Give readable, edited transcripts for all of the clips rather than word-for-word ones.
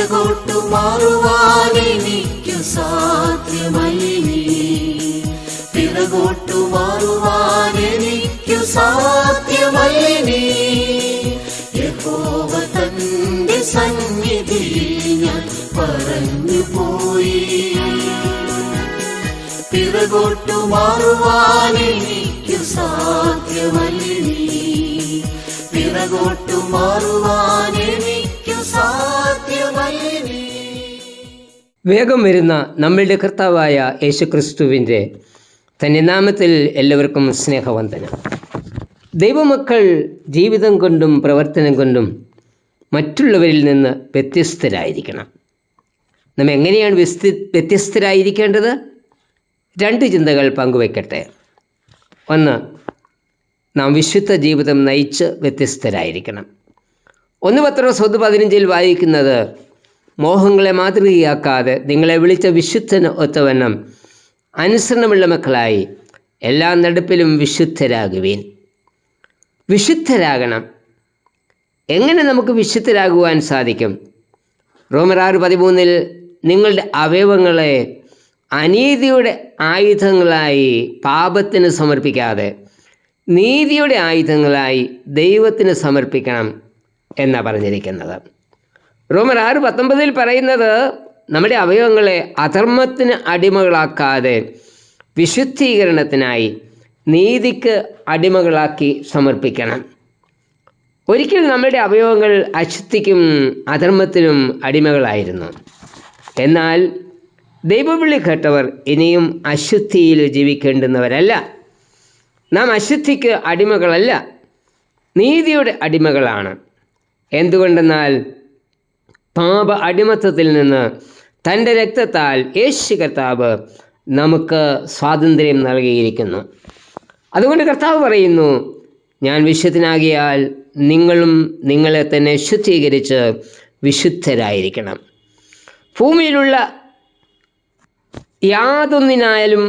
പിറകോട്ടു മാറുവാൻ എനിക്കു സാധ്യമല്ലേ, പിറകോട്ടു മാറുവാൻ എനിക്കു സാധ്യമല്ലേ. യഹോവ തന്റെ സന്നിധിയിൽ ഞാൻ പറഞ്ഞു പോയി, പിറകോട്ടു മാറുവാൻ എനിക്കു സാധ്യമല്ലേ, പിറകോട്ടു മാറുവാൻ എനിക്കു സാധ്യമല്ലേ. വേഗം വരുന്ന നമ്മളുടെ കർത്താവായ യേശുക്രിസ്തുവിൻ്റെ തൻ്റെ നാമത്തിൽ എല്ലാവർക്കും സ്നേഹവന്ദനം. ദൈവമക്കൾ ജീവിതം കൊണ്ടും പ്രവർത്തനം കൊണ്ടും മറ്റുള്ളവരിൽ നിന്ന് വ്യത്യസ്തരായിരിക്കണം. നാം എങ്ങനെയാണ് വ്യത്യസ്തരായിരിക്കേണ്ടത്? 2 ചിന്തകൾ പങ്കുവയ്ക്കട്ടെ. ഒന്ന്, നാം വിശുദ്ധ ജീവിതം നയിച്ച് വ്യത്യസ്തരായിരിക്കണം. 1 പത്രോസ് 1:15 വായിക്കുന്നത്, മോഹങ്ങളെ മാതൃകയാക്കാതെ നിങ്ങളെ വിളിച്ച വിശുദ്ധന് ഒത്തവണ്ണം അനുസരണമുള്ള മക്കളായി എല്ലാ നടപ്പിലും വിശുദ്ധരാകുവീൻ. വിശുദ്ധരാകണം. എങ്ങനെ നമുക്ക് വിശുദ്ധരാകുവാൻ സാധിക്കും? റോമർ 6:13 നിങ്ങളുടെ അവയവങ്ങളെ അനീതിയുടെ ആയുധങ്ങളായി പാപത്തിന് സമർപ്പിക്കാതെ നീതിയുടെ ആയുധങ്ങളായി ദൈവത്തിന് സമർപ്പിക്കണം എന്നാണ് പറഞ്ഞിരിക്കുന്നത്. റോമർ 6:19 പറയുന്നത്, നമ്മുടെ അവയവങ്ങളെ അധർമ്മത്തിന് അടിമകളാക്കാതെ വിശുദ്ധീകരണത്തിനായി നീതിക്ക് അടിമകളാക്കി സമർപ്പിക്കണം. ഒരിക്കൽ നമ്മുടെ അവയവങ്ങൾ അശുദ്ധിക്കും അധർമ്മത്തിനും അടിമകളായിരുന്നു. എന്നാൽ ദൈവവിളി കേട്ടവർ ഇനിയും അശുദ്ധിയിൽ ജീവിക്കേണ്ടുന്നവരല്ല. നാം അശുദ്ധിക്ക് അടിമകളല്ല, നീതിയുടെ അടിമകളാണ്. എന്തുകൊണ്ടെന്നാൽ പാപ അടിമത്തത്തിൽ നിന്ന് തൻ്റെ രക്തത്താൽ യേശു കർത്താവ് നമുക്ക് സ്വാതന്ത്ര്യം നൽകിയിരിക്കുന്നു. അതുകൊണ്ട് കർത്താവ് പറയുന്നു, ഞാൻ വിശുദ്ധനാകിയാൽ നിങ്ങളും നിങ്ങളെ തന്നെ ശുദ്ധീകരിച്ച് വിശുദ്ധരായിരിക്കണം. ഭൂമിയിലുള്ള യാതൊന്നിനായാലും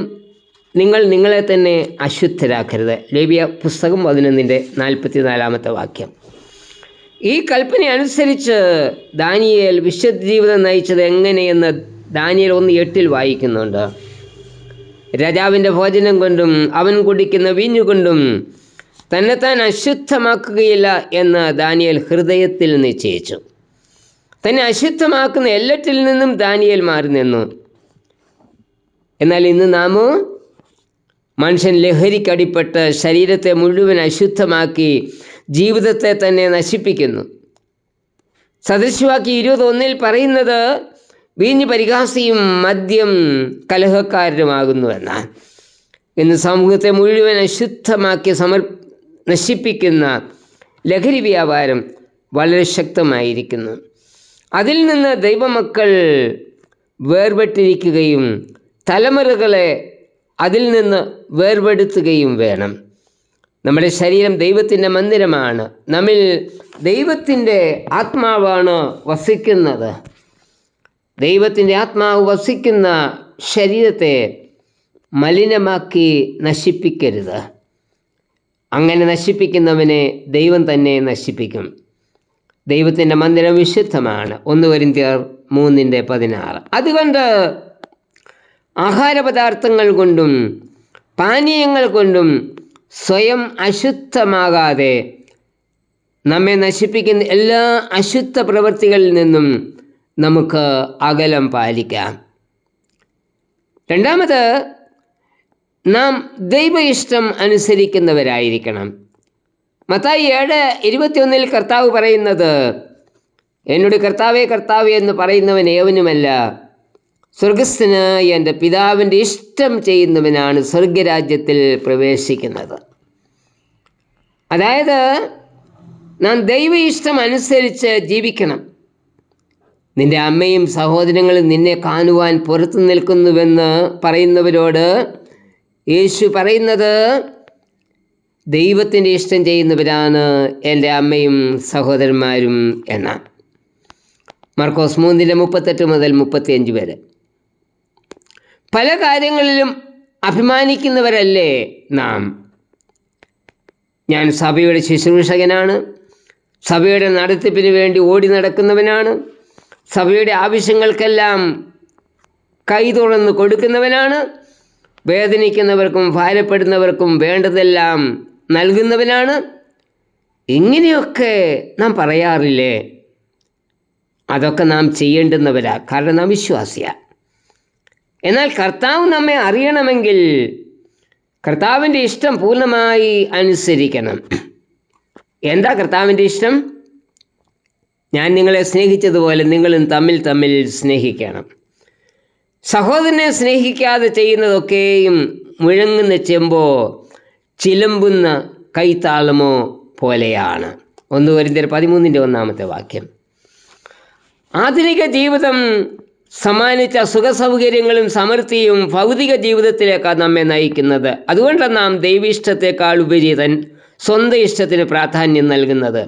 നിങ്ങൾ നിങ്ങളെ തന്നെ അശുദ്ധരാക്കരുത്. ലേവ്യ പുസ്തകം 11:44 വാക്യം. ഈ കൽപ്പന അനുസരിച്ച് ദാനിയേൽ വിശുദ്ധ ജീവിതം നയിച്ചത് എങ്ങനെയെന്ന് ദാനിയേൽ 1:8 വായിക്കുന്നുണ്ട്. രാജാവിൻ്റെ ഭോജനം കൊണ്ടും അവൻ കുടിക്കുന്ന വീഞ്ഞുകൊണ്ടും തന്നെത്താൻ അശുദ്ധമാക്കുകയില്ല എന്ന് ദാനിയേൽ ഹൃദയത്തിൽ നിശ്ചയിച്ചു. തന്നെ അശുദ്ധമാക്കുന്ന എല്ലാറ്റിൽ നിന്നും ദാനിയേൽ മാറി നിന്നു. എന്നാൽ ഇന്ന് നാമോ മനുഷ്യൻ ലഹരിക്കടിപ്പെട്ട് ശരീരത്തെ മുഴുവൻ അശുദ്ധമാക്കി ജീവിതത്തെ തന്നെ നശിപ്പിക്കുന്നു. സദൃശവാക്യം 20:1 പറയുന്നത്, വീഞ്ഞ് പരിഹാസിയും മദ്യം കലഹക്കാരനുമാകുന്നുവെന്നാണ്. ഇന്ന് സമൂഹത്തെ മുഴുവൻ അശുദ്ധമാക്കി നശിപ്പിക്കുന്ന ലഹരി വ്യാപാരം വളരെ ശക്തമായിരിക്കുന്നു. അതിൽ നിന്ന് ദൈവമക്കൾ വേർപെട്ടിരിക്കുകയും തലമുറകളെ അതിൽ നിന്ന് വേർപെടുത്തുകയും വേണം. നമ്മുടെ ശരീരം ദൈവത്തിൻ്റെ മന്ദിരമാണ്. നമ്മിൽ ദൈവത്തിൻ്റെ ആത്മാവാണ് വസിക്കുന്നത്. ദൈവത്തിൻ്റെ ആത്മാവ് വസിക്കുന്ന ശരീരത്തെ മലിനമാക്കി നശിപ്പിക്കരുത്. അങ്ങനെ നശിപ്പിക്കുന്നവനെ ദൈവം തന്നെ നശിപ്പിക്കും. ദൈവത്തിൻ്റെ മന്ദിരം വിശുദ്ധമാണ്. 1 കൊരിന്ത്യർ 3:16. അതുകൊണ്ട് ആഹാരപദാർത്ഥങ്ങൾ കൊണ്ടും പാനീയങ്ങൾ കൊണ്ടും സ്വയം അശുദ്ധമാകാതെ നമ്മെ നശിപ്പിക്കുന്ന എല്ലാ അശുദ്ധ പ്രവൃത്തികളിൽ നിന്നും നമുക്ക് അകലം പാലിക്കാം. രണ്ടാമത്, നാം ദൈവ ഇഷ്ടം അനുസരിക്കുന്നവരായിരിക്കണം. മത്തായി 7:21 കർത്താവ് പറയുന്നത്, എന്നോട് കർത്താവേ കർത്താവേ എന്ന് പറയുന്നവൻ ഏവനുമല്ല, സ്വർഗസ്ഥനായ എൻ്റെ പിതാവിൻ്റെ ഇഷ്ടം ചെയ്യുന്നവനാണ് സ്വർഗരാജ്യത്തിൽ പ്രവേശിക്കുന്നത്. അതായത് നാം ദൈവ ഇഷ്ടം അനുസരിച്ച് ജീവിക്കണം. നിൻ്റെ അമ്മയും സഹോദരങ്ങളും നിന്നെ കാണുവാൻ പുറത്തു നിൽക്കുന്നുവെന്ന് പറയുന്നവരോട് യേശു പറയുന്നത്, ദൈവത്തിൻ്റെ ഇഷ്ടം ചെയ്യുന്നവരാണ് എൻ്റെ അമ്മയും സഹോദരന്മാരും എന്നാണ്. മർക്കോസ് 3:38 മുതൽ 35 വരെ. പല കാര്യങ്ങളിലും അഭിമാനിക്കുന്നവരല്ലേ നാം? ഞാൻ സഭയുടെ ശുശ്രൂഷകനാണ്, സഭയുടെ നടത്തിപ്പിന് വേണ്ടി ഓടി നടക്കുന്നവനാണ്, സഭയുടെ ആവശ്യങ്ങൾക്കെല്ലാം കൈ തുറന്ന് കൊടുക്കുന്നവനാണ്. വേദനിക്കുന്നവർക്കും ഭാരപ്പെടുന്നവർക്കും വേണ്ടതെല്ലാം നൽകുന്നവനാണ്. ഇങ്ങനെയൊക്കെ നാം പറയാറില്ലേ? അതൊക്കെ നാം ചെയ്യേണ്ടുന്നവരാ, കാരണം നാം വിശ്വാസിയാണ്. എന്നാൽ കർത്താവ് നമ്മെ അറിയണമെങ്കിൽ കർത്താവിൻ്റെ ഇഷ്ടം പൂർണ്ണമായി അനുസരിക്കണം. എന്താ കർത്താവിൻ്റെ ഇഷ്ടം? ഞാൻ നിങ്ങളെ സ്നേഹിച്ചതുപോലെ നിങ്ങളും തമ്മിൽ സ്നേഹിക്കണം. സഹോദരനെ സ്നേഹിക്കാതെ ചെയ്യുന്നതൊക്കെയും മുഴങ്ങുന്ന ചെമ്പോ ചിലമ്പുന്ന കൈത്താളമോ പോലെയാണ്. 1 കൊരിന്ത്യർ 13:1 ആധുനിക ജീവിതം സമ്മാനിച്ച സുഖസൗകര്യങ്ങളും സമൃദ്ധിയും ഭൗതിക ജീവിതത്തിലേക്കാണ് നമ്മെ നയിക്കുന്നത്. അതുകൊണ്ടാണ് നാം ദൈവിഷ്ടത്തെക്കാൾ ഉപരി സ്വന്തം ഇഷ്ടത്തിന് പ്രാധാന്യം നൽകുന്നത്.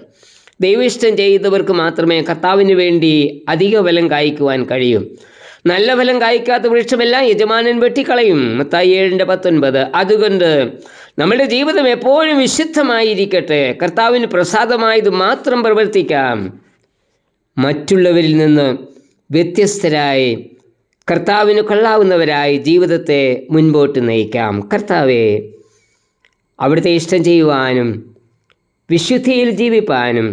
ദൈവിഷ്ടം ചെയ്തവർക്ക് മാത്രമേ കർത്താവിന് വേണ്ടി അധിക ഫലം കായ്ക്കുവാൻ കഴിയൂ. നല്ല ഫലം കായ്ക്കാത്ത വൃക്ഷമെല്ലാം യജമാനൻ വെട്ടിക്കളയും. മത്തായി 7:19. അതുകൊണ്ട് നമ്മുടെ ജീവിതം എപ്പോഴും വിശുദ്ധമായിരിക്കട്ടെ. കർത്താവിന് പ്രസാദമായത് മാത്രം പ്രവർത്തിക്കാം. മറ്റുള്ളവരിൽ നിന്ന് വ്യത്യസ്തരായി കർത്താവിന് കൊള്ളാവുന്നവരായി ജീവിതത്തെ മുൻപോട്ട് നയിക്കാം. കർത്താവേ, അവിടുത്തെ ഇഷ്ടം ചെയ്യുവാനും വിശുദ്ധിയിൽ ജീവിപ്പാനും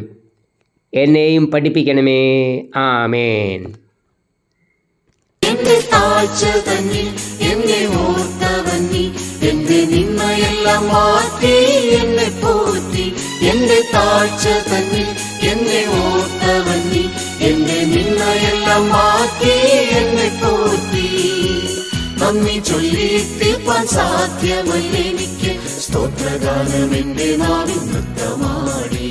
എന്നെയും പഠിപ്പിക്കണമേ. ആമേൻ. എന്റെ താഴ്ച തന്നിൽ എന്നെ ഓർത്തവൻ നീ, എന്റെ നിന്നയെല്ലാം മാറ്റി എന്നെ പോറ്റി. എന്റെ താഴ്ച തന്നിൽ എന്നെ ഓർത്തവൻ നീ, എന്റെ നിന്നയെല്ലാം മാറ്റി എന്നെ പോറ്റി. നന്ദി ചൊല്ലി തീർപ്പാൻ സാധ്യമല്ലെനിക്ക്, സ്തോത്രഗാനം എന്റെ നാവിൽ നൃത്തമാടി.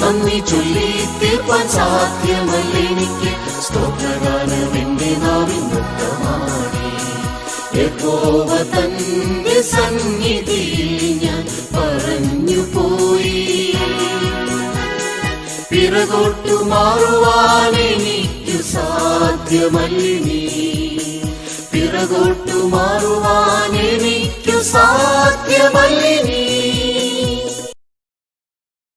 നന്ദി ചൊല്ലി തീർപ്പാൻ സാധ്യമല്ലെനിക്ക്, സ്തോത്രഗാനം എന്റെ നാവിൽ നൃത്തമാടി. യഹോവ തന്റെ സന്നിധിയിൽ ഞാൻ പറഞ്ഞു പോയി, പിറകോട്ടു മാറുവാൻ എനിക്കു സാധ്യമല്ലിനി. പിറകോട്ടു മാറുവാൻ എനിക്കു സാധ്യമല്ലിനി.